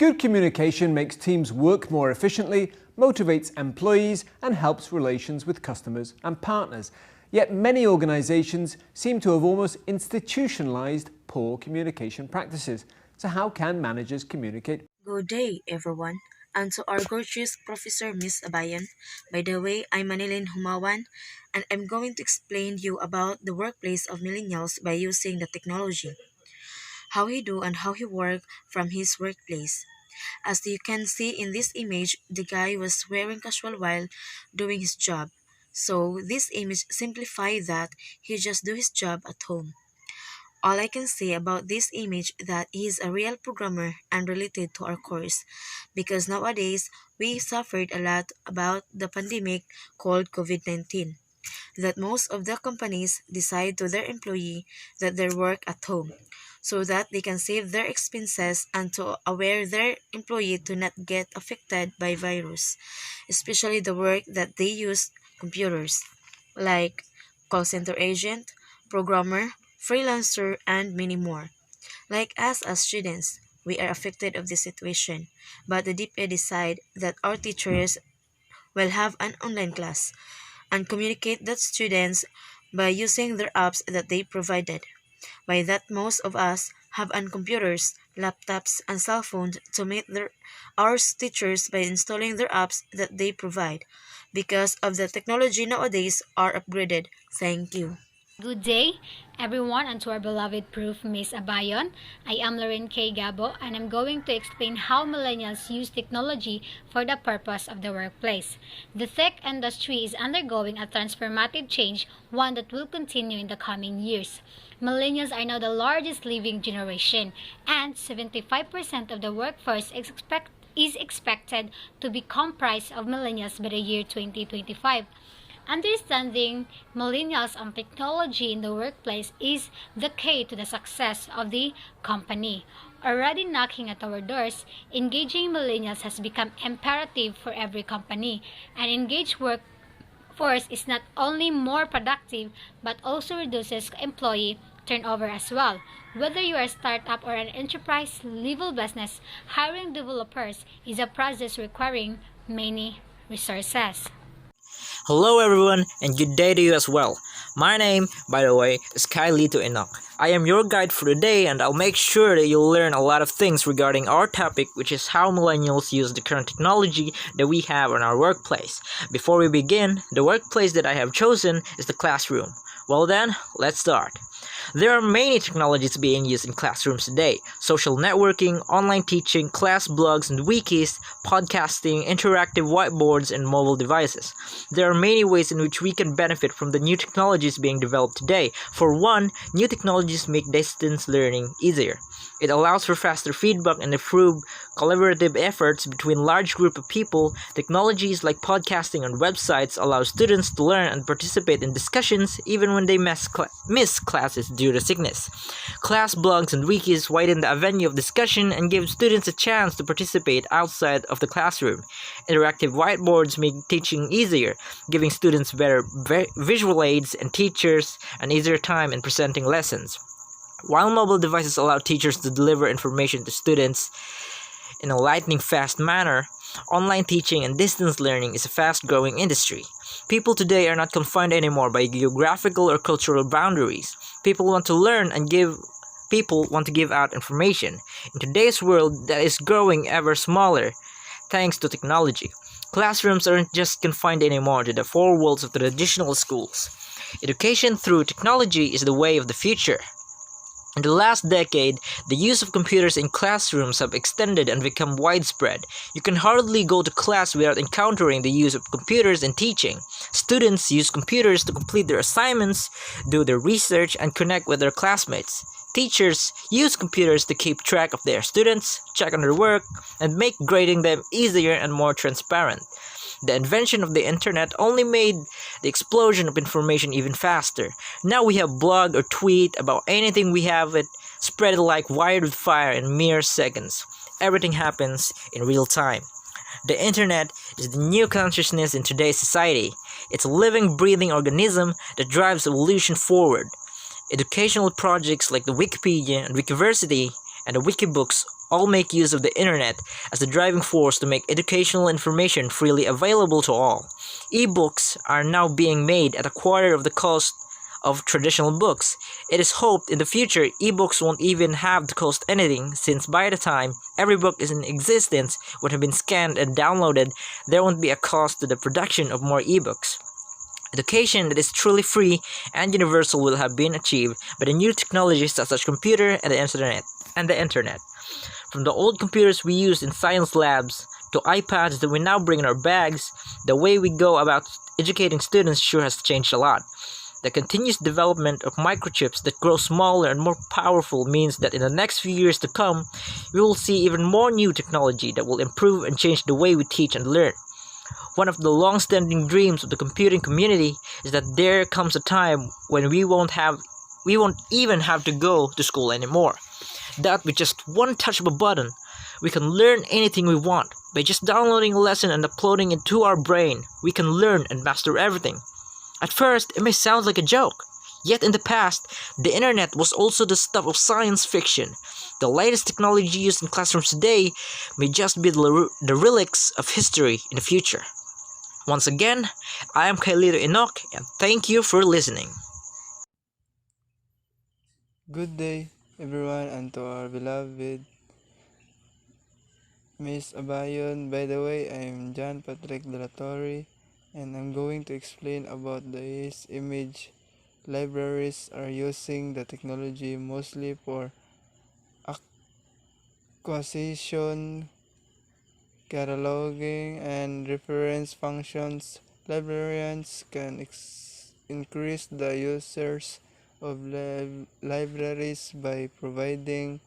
Good communication makes teams work more efficiently, motivates employees, and helps relations with customers and partners. Yet many organizations seem to have almost institutionalized poor communication practices. So how can managers communicate? Good day, everyone, and to our gorgeous Professor Miss Abayan. By the way, I'm Manilin Humawan, and I'm going to explain you about the workplace of millennials by using the technology, how he do and how he work from his workplace. As you can see in this image, the guy was wearing casual while doing his job. So this image simplifies that he just do his job at home. All I can say about this image that he is a real programmer and related to our course because nowadays we suffered a lot about the pandemic called COVID-19 that most of the companies decide to their employee that they work at home so that they can save their expenses and to aware their employee to not get affected by virus, especially the work that they use computers like call center agent, programmer, freelancer, and many more. Like us as students, we are affected of this situation, but the DPE decide that our teachers will have an online class and communicate that students by using their apps that they provided. By that most of us have on computers, laptops, and cell phones to meet our teachers by installing their apps that they provide. Because of the technology nowadays are upgraded. Thank you. Good day, everyone, and to our beloved Proof Miss Abayon. I am Lauren K. Gabo, and I'm going to explain how millennials use technology for the purpose of the workplace. The tech industry is undergoing a transformative change, one that will continue in the coming years. Millennials are now the largest living generation, and 75% of the workforce is expected to be comprised of millennials by the year 2025. Understanding millennials and technology in the workplace is the key to the success of the company. Already knocking at our doors, engaging millennials has become imperative for every company. An engaged workforce is not only more productive but also reduces employee turnover as well. Whether you are a startup or an enterprise level business, hiring developers is a process requiring many resources. Hello everyone and good day to you as well. My name, by the way, is Kylie Enoch. I am your guide for the day and I'll make sure that you'll learn a lot of things regarding our topic, which is how millennials use the current technology that we have in our workplace. Before we begin, the workplace that I have chosen is the classroom. Well then, let's start. There are many technologies being used in classrooms today: social networking, online teaching, class blogs and wikis, podcasting, interactive whiteboards, and mobile devices. There are many ways in which we can benefit from the new technologies being developed today. For one, new technologies make distance learning easier. It allows for faster feedback and improved collaborative efforts between large groups of people. Technologies like podcasting and websites allow students to learn and participate in discussions even when they miss classes due to sickness. Class blogs and wikis widen the avenue of discussion and give students a chance to participate outside of the classroom. Interactive whiteboards make teaching easier, giving students better visual aids and teachers an easier time in presenting lessons. While mobile devices allow teachers to deliver information to students in a lightning fast manner, online teaching and distance learning is a fast-growing industry. People today are not confined anymore by geographical or cultural boundaries. People want to learn and people want to give out information. In today's world that is growing ever smaller thanks to technology, classrooms aren't just confined anymore to the four walls of the traditional schools. Education through technology is the way of the future. In the last decade, the use of computers in classrooms have extended and become widespread. You can hardly go to class without encountering the use of computers in teaching. Students use computers to complete their assignments, do their research, and connect with their classmates. Teachers use computers to keep track of their students, check on their work, and make grading them easier and more transparent. The invention of the internet only made the explosion of information even faster. Now we have blog or tweet about anything, we have it spread like wildfire in mere seconds. Everything happens in real time. The internet is the new consciousness in today's society. It's a living, breathing organism that drives evolution forward. Educational projects like the Wikipedia and Wikiversity and the Wikibooks all make use of the internet as the driving force to make educational information freely available to all. Ebooks are now being made at a quarter of the cost of traditional books. It is hoped in the future ebooks won't even have to cost anything, since by the time every book is in existence would have been scanned and downloaded, there won't be a cost to the production of more ebooks. Education that is truly free and universal will have been achieved by the new technologies such as computer and the internet. From the old computers we used in science labs to iPads that we now bring in our bags, the way we go about educating students sure has changed a lot. The continuous development of microchips that grow smaller and more powerful means that in the next few years to come, we will see even more new technology that will improve and change the way we teach and learn. One of the long-standing dreams of the computing community is that there comes a time when we won't even have to go to school anymore. That with just one touch of a button, we can learn anything we want. By just downloading a lesson and uploading it to our brain, we can learn and master everything. At first, it may sound like a joke. Yet in the past, the internet was also the stuff of science fiction. The latest technology used in classrooms today may just be the relics of history in the future. Once again, I am Kailito Enoch, and thank you for listening. Good day, everyone, and to our beloved Miss Abayon. By the way, I'm John Patrick de la Torre, and I'm going to explain about these image libraries are using the technology mostly for acquisition, cataloging, and reference functions. Librarians can increase the users of libraries by providing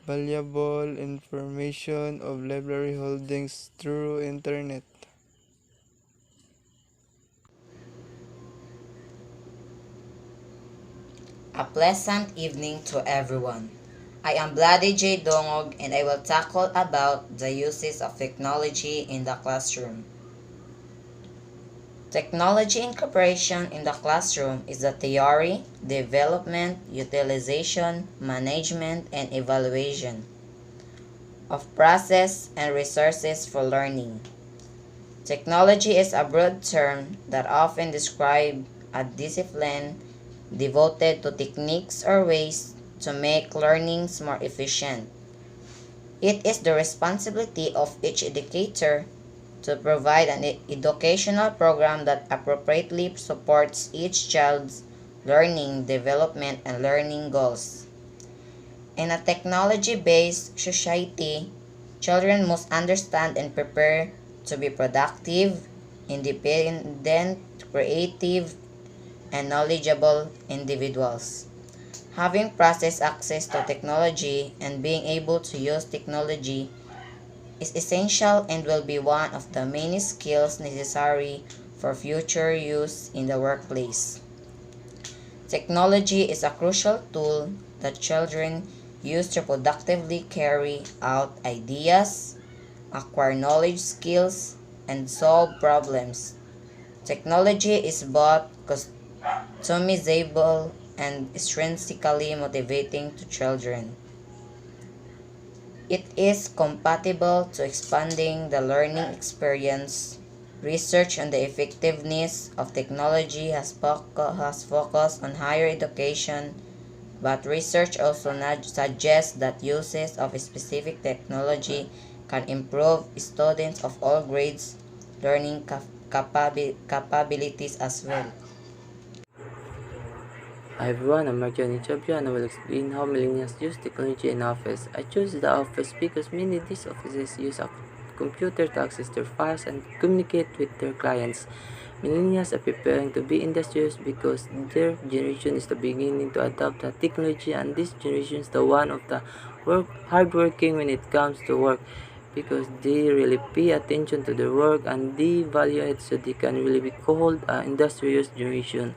valuable information of library holdings through internet. A pleasant evening to everyone. I am Bloody J. Dongog and I will tackle about the uses of technology in the classroom. Technology incorporation in the classroom is the theory, development, utilization, management, and evaluation of process and resources for learning. Technology is a broad term that often describes a discipline devoted to techniques or ways to make learnings more efficient. It is the responsibility of each educator to provide an educational program that appropriately supports each child's learning, development, and learning goals. In a technology-based society, children must understand and prepare to be productive, independent, creative, and knowledgeable individuals. Having process access to technology and being able to use technology is essential and will be one of the many skills necessary for future use in the workplace. Technology is a crucial tool that children use to productively carry out ideas, acquire knowledge skills, and solve problems. Technology is both customizable and intrinsically motivating to children. It is compatible to expanding the learning experience. Research on the effectiveness of technology has focused on higher education, but research also suggests that uses of a specific technology can improve students of all grades' learning capabilities as well. Hi everyone, I'm Marjan Ichabia and I will explain how millennials use technology in office. I chose the office because many of these offices use a computer to access their files and communicate with their clients. Millennials are preparing to be industrious because their generation is the beginning to adopt the technology, and this generation is the one of the hardworking when it comes to work because they really pay attention to their work and they value it, so they can really be called an industrious generation.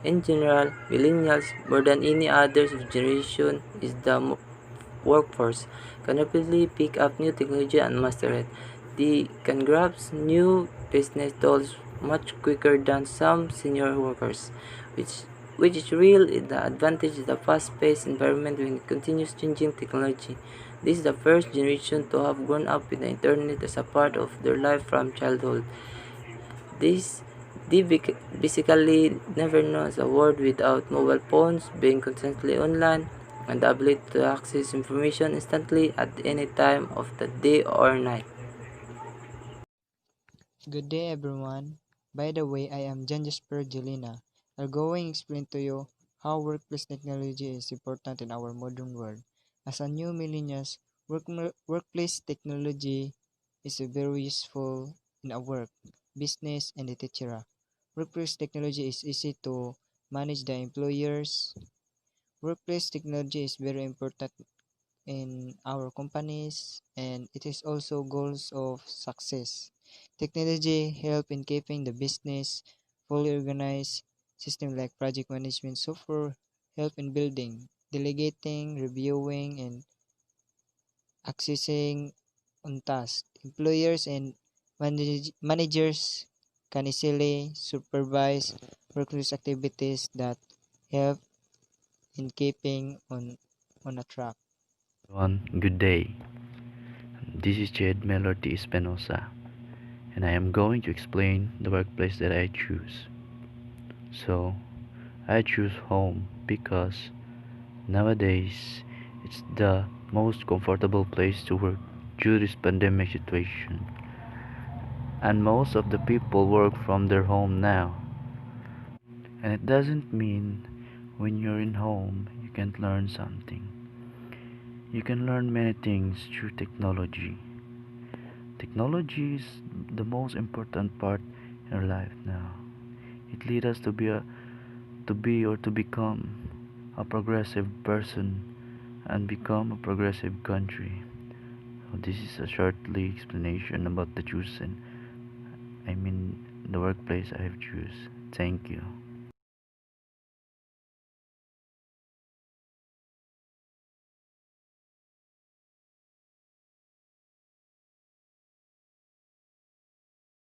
In general, millennials, more than any other generation, is the workforce, can rapidly pick up new technology and master it. They can grasp new business tools much quicker than some senior workers, which which is really the advantage of the fast-paced environment when it continues changing technology. This is the first generation to have grown up with the internet as a part of their life from childhood. This they basically never knows a world without mobile phones, being constantly online, and the ability to access information instantly at any time of the day or night. Good day everyone. By the way, I am Jan Jasper Jelena. I'll going to explain to you how workplace technology is important in our modern world. As a new millennials, workplace technology is very useful in our work, business, and etc. Workplace technology is easy to manage the employers. Workplace technology is very important in our companies and it is also goals of success. Technology help in keeping the business fully organized. System like project management software help in building, delegating, reviewing, and accessing on tasks. Employers and managers can easily supervise workplace activities that help in keeping on a track. Everyone, good day. This is Jed Melody Espinosa, and I am going to explain the workplace that I choose. So, I choose home because nowadays it's the most comfortable place to work due to this pandemic situation, and most of the people work from their home now. And it doesn't mean when you're in home you can't learn something. You can learn many things through technology. Technology is the most important part in our life now. It leads us to become a progressive person and become a progressive country. So this is a shortly explanation about the chosen. I mean the workplace I have choose. Thank you.